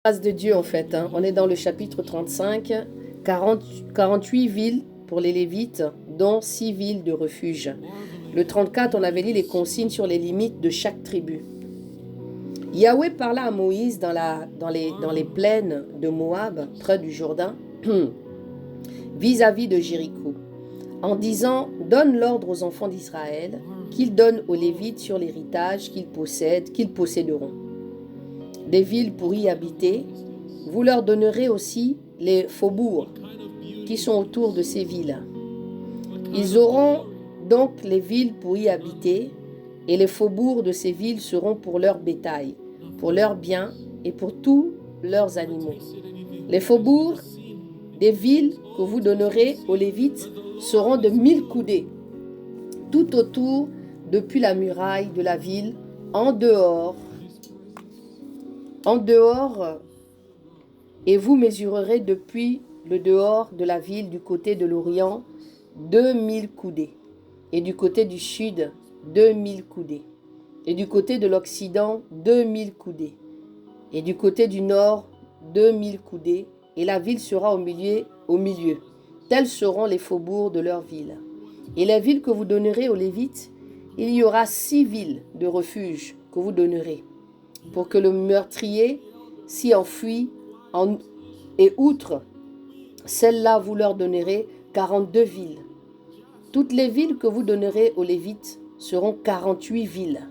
Grâce de Dieu en fait, hein. On est dans le chapitre 35, 48 villes pour les Lévites, dont 6 villes de refuge. Le 34, on avait lu les consignes sur les limites de chaque tribu. Yahweh parla à Moïse dans les plaines de Moab, près du Jourdain, vis-à-vis de Jéricho, en disant: donne l'ordre aux enfants d'Israël qu'ils donnent aux Lévites sur l'héritage qu'ils posséderont. Des villes pour y habiter. Vous leur donnerez aussi les faubourgs qui sont autour de ces villes. Ils auront donc les villes pour y habiter, et les faubourgs de ces villes seront pour leur bétail, pour leurs biens et pour tous leurs animaux. Les faubourgs des villes que vous donnerez aux Lévites seront de 1000 coudées, tout autour, depuis la muraille de la ville, en dehors, et vous mesurerez depuis le dehors de la ville du côté de l'Orient 2000 coudées, et du côté du sud 2000 coudées, et du côté de l'Occident 2000 coudées, et du côté du nord 2000 coudées, et la ville sera au milieu. Tels seront les faubourgs de leur ville. Et les villes que vous donnerez aux Lévites, il y aura 6 villes de refuge que vous donnerez, pour que le meurtrier s'y enfuit, et outre celles-là, vous leur donnerez 42 villes. Toutes les villes que vous donnerez aux Lévites seront 48 villes.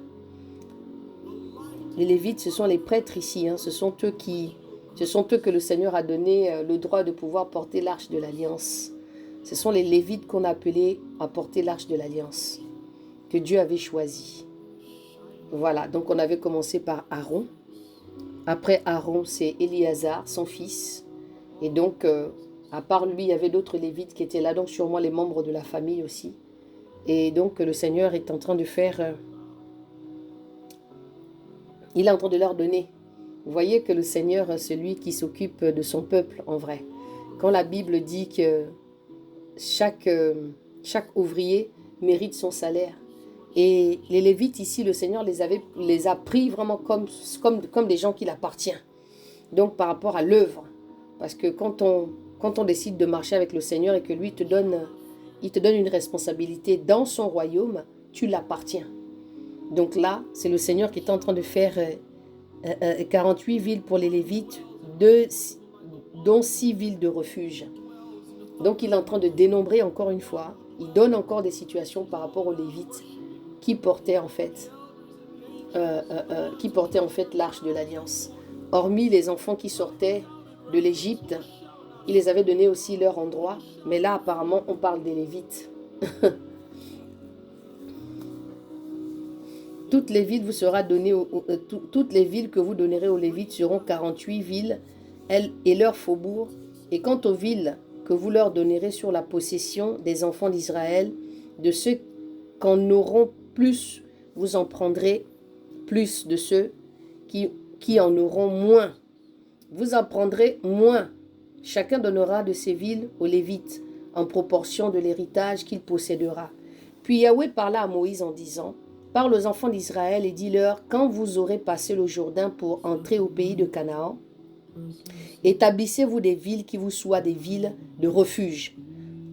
Les Lévites, ce sont les prêtres ici, hein. Ce sont eux que le Seigneur a donné le droit de pouvoir porter l'arche de l'Alliance. Ce sont les Lévites qu'on a appelés à porter l'arche de l'Alliance, que Dieu avait choisi. Voilà, donc on avait commencé par Aaron. Après Aaron, c'est Éléazar, son fils. Et donc, à part lui, il y avait d'autres Lévites qui étaient là, donc sûrement les membres de la famille aussi. Et donc, le Seigneur est en train de faire... il est en train de leur donner. Vous voyez que le Seigneur est celui qui s'occupe de son peuple, en vrai. Quand la Bible dit que chaque ouvrier mérite son salaire. Et les Lévites ici, le Seigneur les a pris vraiment comme des gens qu'il appartient. Donc, par rapport à l'œuvre. Parce que quand on décide de marcher avec le Seigneur et que lui il te donne une responsabilité dans son royaume, tu l'appartiens. Donc là, c'est le Seigneur qui est en train de faire 48 villes pour les Lévites, dont 6 villes de refuge. Donc il est en train de dénombrer encore une fois. Il donne encore des situations par rapport aux Lévites qui portaient en fait l'arche de l'Alliance. Hormis les enfants qui sortaient de l'Égypte, il les avait donné aussi leur endroit. Mais là, apparemment, on parle des Lévites. Toutes les villes toutes les villes que vous donnerez aux Lévites seront 48 villes, elles et leurs faubourgs. Et quant aux villes que vous leur donnerez sur la possession des enfants d'Israël, de ceux qu'en auront plus, vous en prendrez plus de ceux qui en auront moins. Vous en prendrez moins. Chacun donnera de ces villes aux Lévites, en proportion de l'héritage qu'il possédera. Puis Yahweh parla à Moïse en disant: parle aux enfants d'Israël et dis-leur: quand vous aurez passé le Jourdain pour entrer au pays de Canaan, établissez-vous des villes qui vous soient des villes de refuge,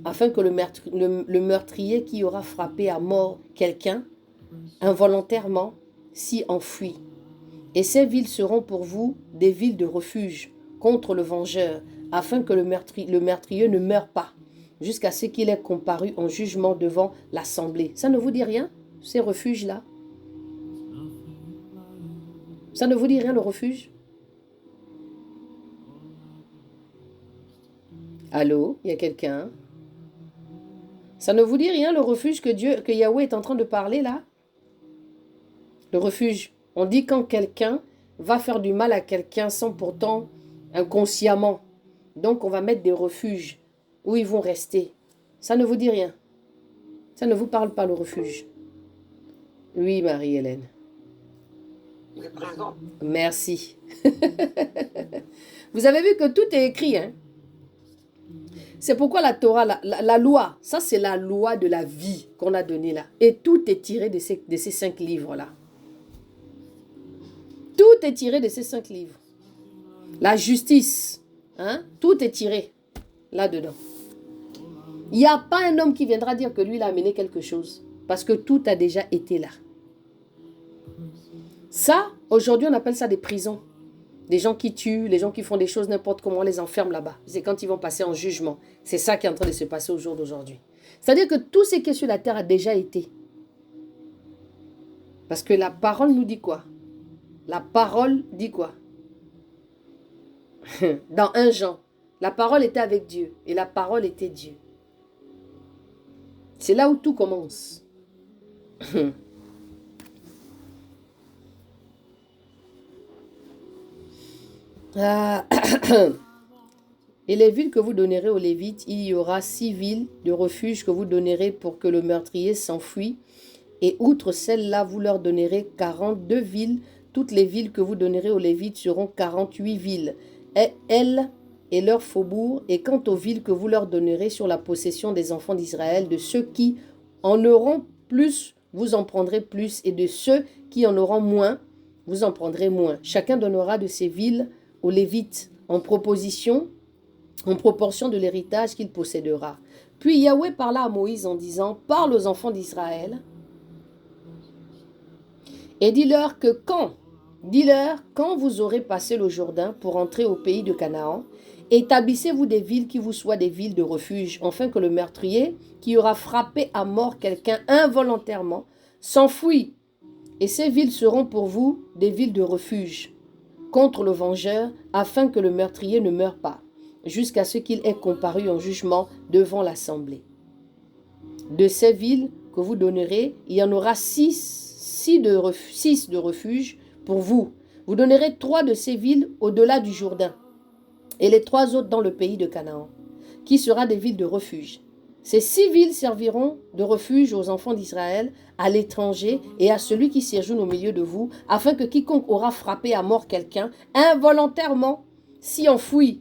afin que le meurtrier qui aura frappé à mort quelqu'un involontairement s'y enfuit. Et ces villes seront pour vous des villes de refuge contre le vengeur, afin que le meurtrier ne meure pas, jusqu'à ce qu'il ait comparu en jugement devant l'assemblée. Ça ne vous dit rien, ces refuges-là? Ça ne vous dit rien, le refuge? Allô, il y a quelqu'un? Ça ne vous dit rien, le refuge que Yahweh est en train de parler là? Le refuge. On dit quand quelqu'un va faire du mal à quelqu'un sans pourtant inconsciemment. Donc on va mettre des refuges où ils vont rester. Ça ne vous dit rien? Ça ne vous parle pas, le refuge? Oui, Marie-Hélène. Il est présent. Merci. Vous avez vu que tout est écrit, hein? C'est pourquoi la Torah, la loi, ça c'est la loi de la vie qu'on a donnée là. Et tout est tiré de ces 5 livres-là. Tout est tiré de ces 5 livres. la justice, hein, tout est tiré là-dedans. Il n'y a pas un homme qui viendra dire que lui, il a amené quelque chose. Parce que tout a déjà été là. Ça, aujourd'hui, on appelle ça des prisons. Des gens qui tuent, les gens qui font des choses n'importe comment, on les enferme là-bas. C'est quand ils vont passer en jugement. C'est ça qui est en train de se passer au jour d'aujourd'hui. C'est-à-dire que tout ce qui est sur la terre a déjà été. Parce que la parole nous dit quoi? La parole dit quoi? Dans 1 Jean, la parole était avec Dieu et la parole était Dieu. C'est là où tout commence. Et les villes que vous donnerez aux Lévites, il y aura 6 villes de refuge que vous donnerez pour que le meurtrier s'enfuit. Et outre celles-là, vous leur donnerez 42 villes. Toutes les villes que vous donnerez aux Lévites seront 48 villes. Et elles et leurs faubourgs. Et quant aux villes que vous leur donnerez sur la possession des enfants d'Israël, de ceux qui en auront plus, vous en prendrez plus. Et de ceux qui en auront moins, vous en prendrez moins. Chacun donnera de ces villes aux Lévites en proportion de l'héritage qu'il possédera. Puis Yahweh parla à Moïse en disant, parle aux enfants d'Israël et dis-leur quand vous aurez passé le Jourdain pour entrer au pays de Canaan, établissez-vous des villes qui vous soient des villes de refuge, afin que le meurtrier qui aura frappé à mort quelqu'un involontairement s'enfuit. Et ces villes seront pour vous des villes de refuge contre le vengeur, afin que le meurtrier ne meure pas, jusqu'à ce qu'il ait comparu en jugement devant l'assemblée. De ces villes que vous donnerez, il y en aura 6 de refuge pour vous. Vous donnerez 3 de ces villes au-delà du Jourdain, et les 3 autres dans le pays de Canaan, qui sera des villes de refuge. Ces 6 villes serviront de refuge aux enfants d'Israël, à l'étranger et à celui qui séjourne au milieu de vous, afin que quiconque aura frappé à mort quelqu'un involontairement s'y enfouit.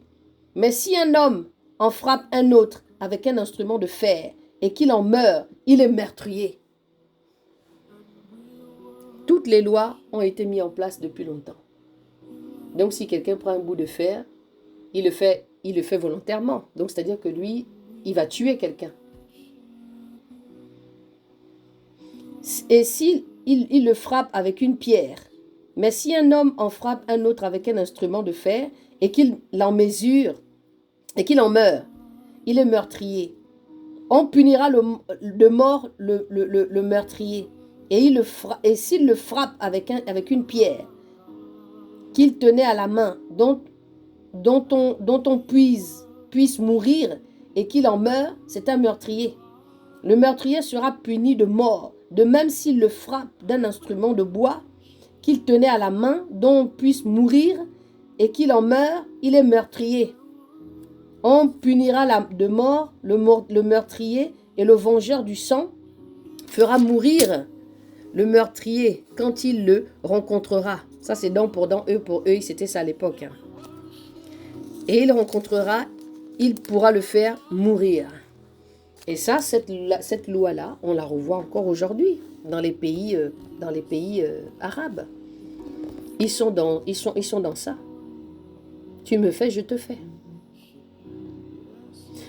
Mais si un homme en frappe un autre avec un instrument de fer et qu'il en meurt, il est meurtrier. Toutes les lois ont été mises en place depuis longtemps. Donc si quelqu'un prend un bout de fer, il le fait volontairement. Donc c'est-à-dire que lui, il va tuer quelqu'un. Et s'il le frappe avec une pierre, mais si un homme en frappe un autre avec un instrument de fer et qu'il l'en mesure et qu'il en meurt, il est meurtrier. On punira de mort le meurtrier. Et s'il le frappe avec une pierre qu'il tenait à la main, dont on puisse mourir et qu'il en meure, c'est un meurtrier. Le meurtrier sera puni de mort, de même s'il le frappe d'un instrument de bois qu'il tenait à la main, dont on puisse mourir et qu'il en meure, il est meurtrier. On punira de mort le meurtrier, et le vengeur du sang fera mourir le meurtrier quand il le rencontrera. Ça c'est dent pour dent, œil pour œil, c'était ça à l'époque. Hein. Et il rencontrera, il pourra le faire mourir. Et ça, cette loi-là, on la revoit encore aujourd'hui dans les pays arabes. Ils sont dans ça. Tu me fais, je te fais.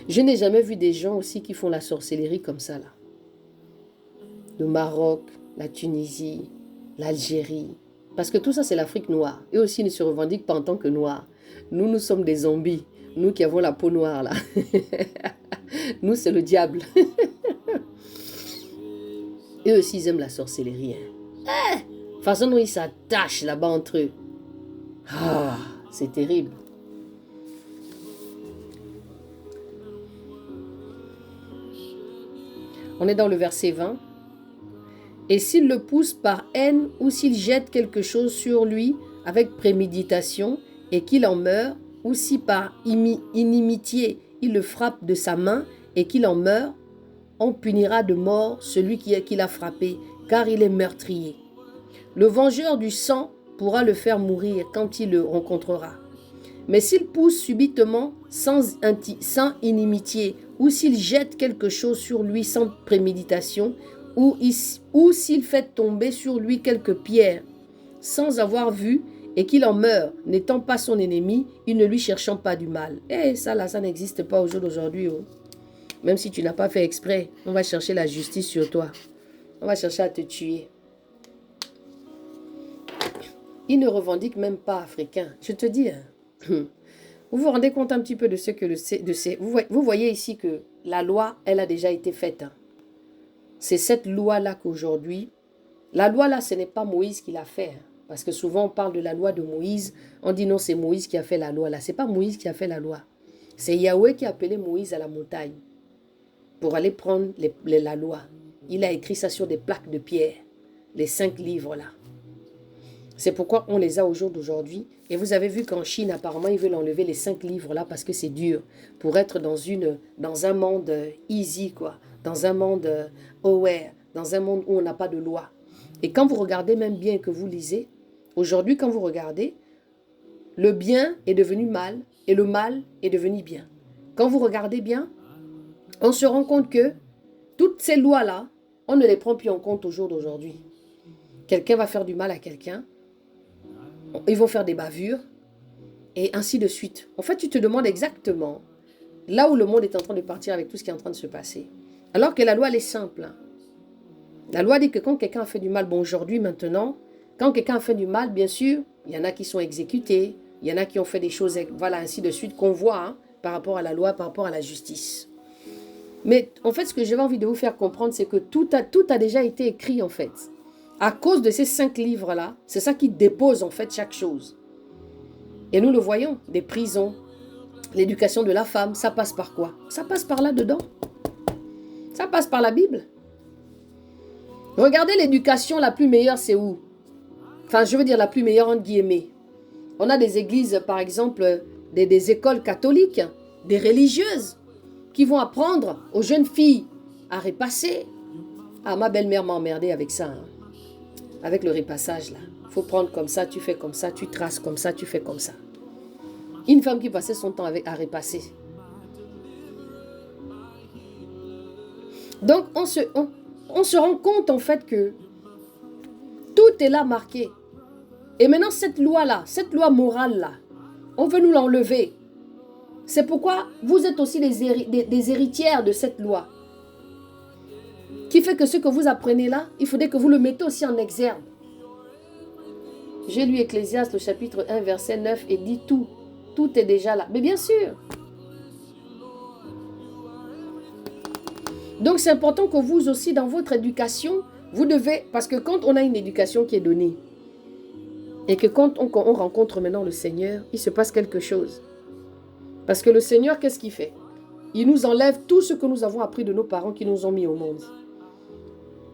Je n'ai jamais vu des gens aussi qui font la sorcellerie comme ça, là. Le Maroc, la Tunisie, l'Algérie. Parce que tout ça, c'est l'Afrique noire. Eux aussi ne se revendiquent pas en tant que noirs. Nous sommes des zombies. Nous qui avons la peau noire, là. Nous, c'est le diable. Eux aussi, ils aiment la sorcellerie. Hein. De toute façon, nous, ils s'attachent là-bas entre eux. Ah, c'est terrible. On est dans le verset 20. Et s'il le pousse par haine ou s'il jette quelque chose sur lui avec préméditation et qu'il en meurt, ou si par inimitié il le frappe de sa main et qu'il en meurt, on punira de mort celui qui l'a frappé, car il est meurtrier. Le vengeur du sang pourra le faire mourir quand il le rencontrera. Mais s'il pousse subitement sans inimitié, ou s'il jette quelque chose sur lui sans préméditation, ou s'il fait tomber sur lui quelques pierres, sans avoir vu, et qu'il en meure, n'étant pas son ennemi, il ne lui cherchant pas du mal. Eh, ça là, ça n'existe pas au jour d'aujourd'hui. Oh. Même si tu n'as pas fait exprès, on va chercher la justice sur toi. On va chercher à te tuer. Il ne revendique même pas africain. Je te dis, hein. Vous vous rendez compte un petit peu de ce que vous voyez ici que la loi, elle a déjà été faite. Hein. C'est cette loi-là qu'aujourd'hui, la loi là, ce n'est pas Moïse qui l'a fait. Hein. Parce que souvent on parle de la loi de Moïse, on dit non, c'est Moïse qui a fait la loi là. C'est pas Moïse qui a fait la loi. C'est Yahweh qui a appelé Moïse à la montagne pour aller prendre la loi. Il a écrit ça sur des plaques de pierre, les 5 livres là. C'est pourquoi on les a au jour d'aujourd'hui. Et vous avez vu qu'en Chine, apparemment, ils veulent enlever les 5 livres là parce que c'est dur. Pour être dans un monde easy, quoi. Dans un monde aware. Dans un monde où on n'a pas de loi. Et quand vous regardez même bien que vous lisez, aujourd'hui, quand vous regardez, le bien est devenu mal et le mal est devenu bien. Quand vous regardez bien, on se rend compte que toutes ces lois-là, on ne les prend plus en compte au jour d'aujourd'hui. Quelqu'un va faire du mal à quelqu'un. Ils vont faire des bavures et ainsi de suite. En fait, tu te demandes exactement là où le monde est en train de partir avec tout ce qui est en train de se passer. Alors que la loi, elle est simple. Hein. La loi dit que quand quelqu'un a fait du mal, bon, aujourd'hui, maintenant, quand quelqu'un a fait du mal, bien sûr, il y en a qui sont exécutés, il y en a qui ont fait des choses, voilà, ainsi de suite, qu'on voit hein, par rapport à la loi, par rapport à la justice. Mais en fait, ce que j'avais envie de vous faire comprendre, c'est que tout a déjà été écrit, en fait. À cause de ces 5 livres-là, c'est ça qui dépose en fait chaque chose. Et nous le voyons, des prisons, l'éducation de la femme, ça passe par quoi? Ça passe par là-dedans. Ça passe par la Bible. Regardez l'éducation la plus meilleure, c'est où? Enfin, je veux dire la plus meilleure entre guillemets. On a des églises, par exemple, des écoles catholiques, des religieuses, qui vont apprendre aux jeunes filles à repasser. Ah, ma belle-mère m'a emmerdé avec ça, hein. Avec le repassage là. Il faut prendre comme ça, tu fais comme ça, tu traces comme ça, tu fais comme ça. Une femme qui passait son temps à repasser. Donc on se rend compte en fait que tout est là marqué. Et maintenant cette loi là, cette loi morale là, on veut nous l'enlever. C'est pourquoi vous êtes aussi des héritières de cette loi. Qui fait que ce que vous apprenez là, il faudrait que vous le mettez aussi en exergue. J'ai lu Ecclésiaste au chapitre 1, verset 9 et dit tout. Tout est déjà là. Mais bien sûr. Donc c'est important que vous aussi, dans votre éducation, vous devez... Parce que quand on a une éducation qui est donnée, et que quand on rencontre maintenant le Seigneur, il se passe quelque chose. Parce que le Seigneur, qu'est-ce qu'il fait? Il nous enlève tout ce que nous avons appris de nos parents qui nous ont mis au monde.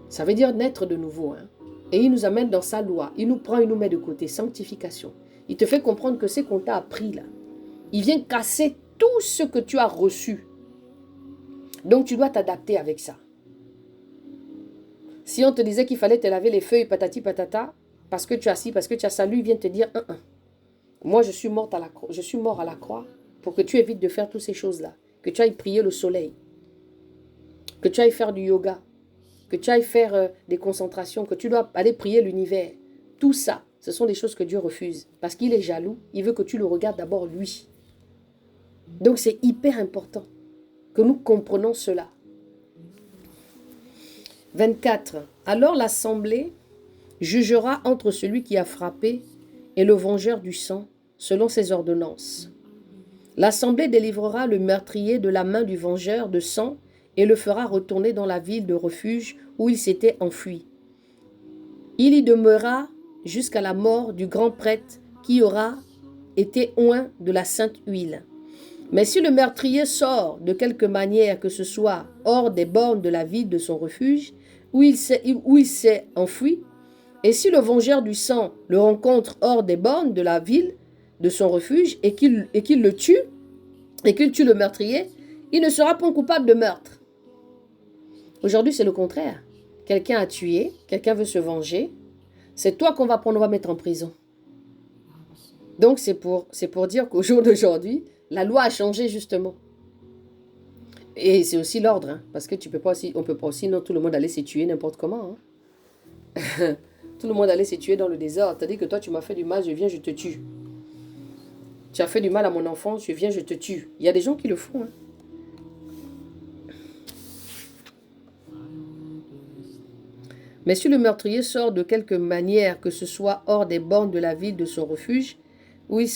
Ça veut dire naître de nouveau. Hein? Et il nous amène dans sa loi. Il nous prend, il nous met de côté. Sanctification. Il te fait comprendre que ce qu'on t'a appris là, il vient casser tout ce que tu as reçu. Donc tu dois t'adapter avec ça. Si on te disait qu'il fallait te laver les feuilles patati patata, parce que tu as ci, parce que tu as ça, lui vient te dire moi je suis mort à la croix pour que tu évites de faire toutes ces choses-là. Que tu ailles prier le soleil. Que tu ailles faire du yoga. Que tu ailles faire des concentrations, que tu dois aller prier l'univers. Tout ça, ce sont des choses que Dieu refuse. Parce qu'il est jaloux, il veut que tu le regardes d'abord lui. Donc c'est hyper important que nous comprenons cela. 24. Alors l'assemblée jugera entre celui qui a frappé et le vengeur du sang, selon ses ordonnances. L'assemblée délivrera le meurtrier de la main du vengeur de sang et le fera retourner dans la ville de refuge où il s'était enfui. Il y demeurera jusqu'à la mort du grand prêtre qui aura été oint de la sainte huile. Mais si le meurtrier sort de quelque manière que ce soit hors des bornes de la ville de son refuge, où il s'est enfui, et si le vengeur du sang le rencontre hors des bornes de la ville de son refuge et qu'il le tue, et qu'il tue le meurtrier, il ne sera pas coupable de meurtre. Aujourd'hui, c'est le contraire. Quelqu'un a tué, quelqu'un veut se venger. C'est toi qu'on va prendre, on va mettre en prison. Donc, c'est pour dire qu'au jour d'aujourd'hui, la loi a changé justement. Et c'est aussi l'ordre, hein, parce que on peut pas aussi, non, tout le monde aller se tuer n'importe comment. Hein. Tout le monde allait se tuer dans le désert. Tandis que toi, tu m'as fait du mal, je viens, je te tue. Tu as fait du mal à mon enfant, je viens, je te tue. Il y a des gens qui le font. Hein. Mais si le meurtrier sort de quelque manière, que ce soit hors des bornes de la ville de son refuge, où il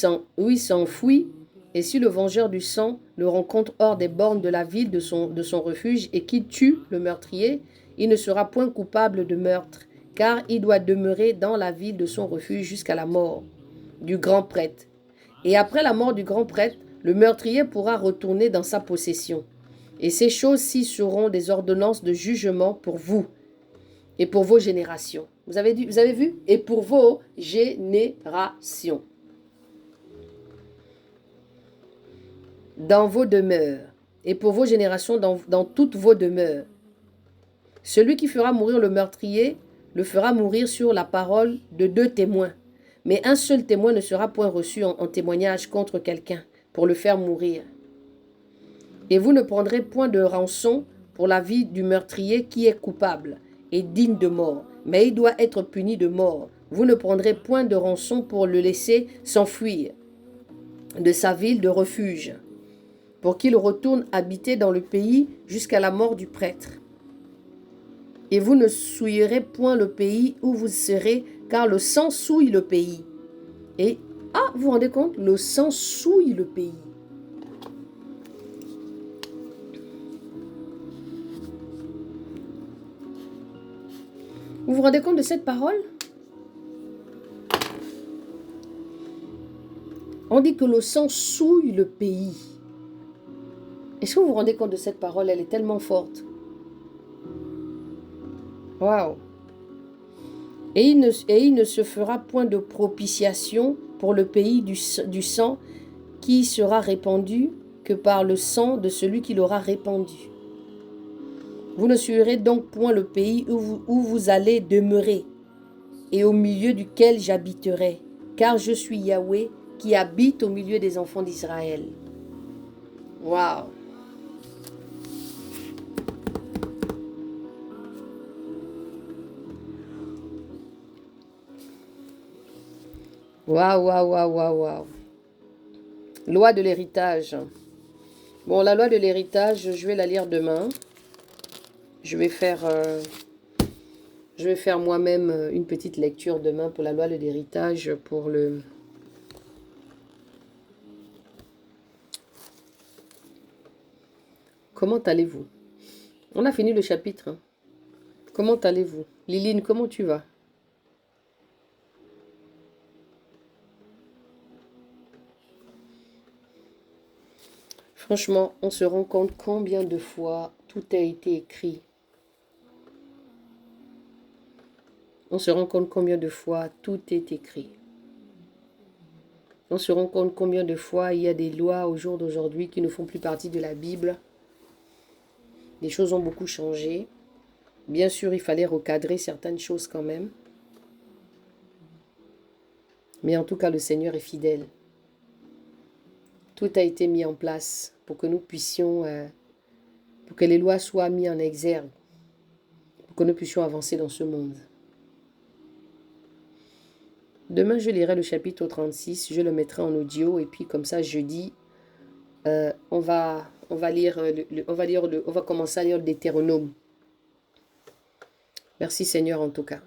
s'enfuit, et si le vengeur du sang le rencontre hors des bornes de la ville de son refuge et qu'il tue le meurtrier, il ne sera point coupable de meurtre, car il doit demeurer dans la ville de son refuge jusqu'à la mort du grand prêtre. Et après la mort du grand prêtre, le meurtrier pourra retourner dans sa possession. Et ces choses-ci seront des ordonnances de jugement pour vous et pour vos générations. Vous avez vu? Et pour vos générations. Dans vos demeures. Et pour vos générations dans toutes vos demeures. Celui qui fera mourir le meurtrier le fera mourir sur la parole de 2 témoins. Mais un seul témoin ne sera point reçu en témoignage contre quelqu'un pour le faire mourir. Et vous ne prendrez point de rançon pour la vie du meurtrier qui est coupable et digne de mort, mais il doit être puni de mort. Vous ne prendrez point de rançon pour le laisser s'enfuir de sa ville de refuge, pour qu'il retourne habiter dans le pays jusqu'à la mort du prêtre. Et vous ne souillerez point le pays où vous serez, car le sang souille le pays. Et, vous vous rendez compte, le sang souille le pays. Vous vous rendez compte de cette parole? On dit que le sang souille le pays. Est-ce que vous vous rendez compte de cette parole? Elle est tellement forte. Waouh! Et il ne se fera point de propitiation pour le pays du sang qui sera répandu que par le sang de celui qui l'aura répandu. Vous ne souillerez donc point le pays où vous allez demeurer et au milieu duquel j'habiterai, car je suis Yahweh qui habite au milieu des enfants d'Israël. Waouh! Waouh, waouh, waouh, waouh, waouh. Loi de l'héritage. Bon, la loi de l'héritage, je vais la lire demain. Je vais faire moi-même une petite lecture demain pour la loi de l'héritage, pour le... Comment allez-vous? On a fini le chapitre. Hein. Comment allez-vous? Liline, comment tu vas? Franchement, on se rend compte combien de fois tout a été écrit. On se rend compte combien de fois tout est écrit. On se rend compte combien de fois il y a des lois au jour d'aujourd'hui qui ne font plus partie de la Bible. Les choses ont beaucoup changé. Bien sûr, il fallait recadrer certaines choses quand même. Mais en tout cas, le Seigneur est fidèle. Tout a été mis en place pour que nous puissions, pour que les lois soient mises en exergue, pour que nous puissions avancer dans ce monde. Demain, je lirai le chapitre 36, je le mettrai en audio, et puis comme ça, jeudi, on va commencer à lire le Deutéronome. Merci Seigneur en tout cas.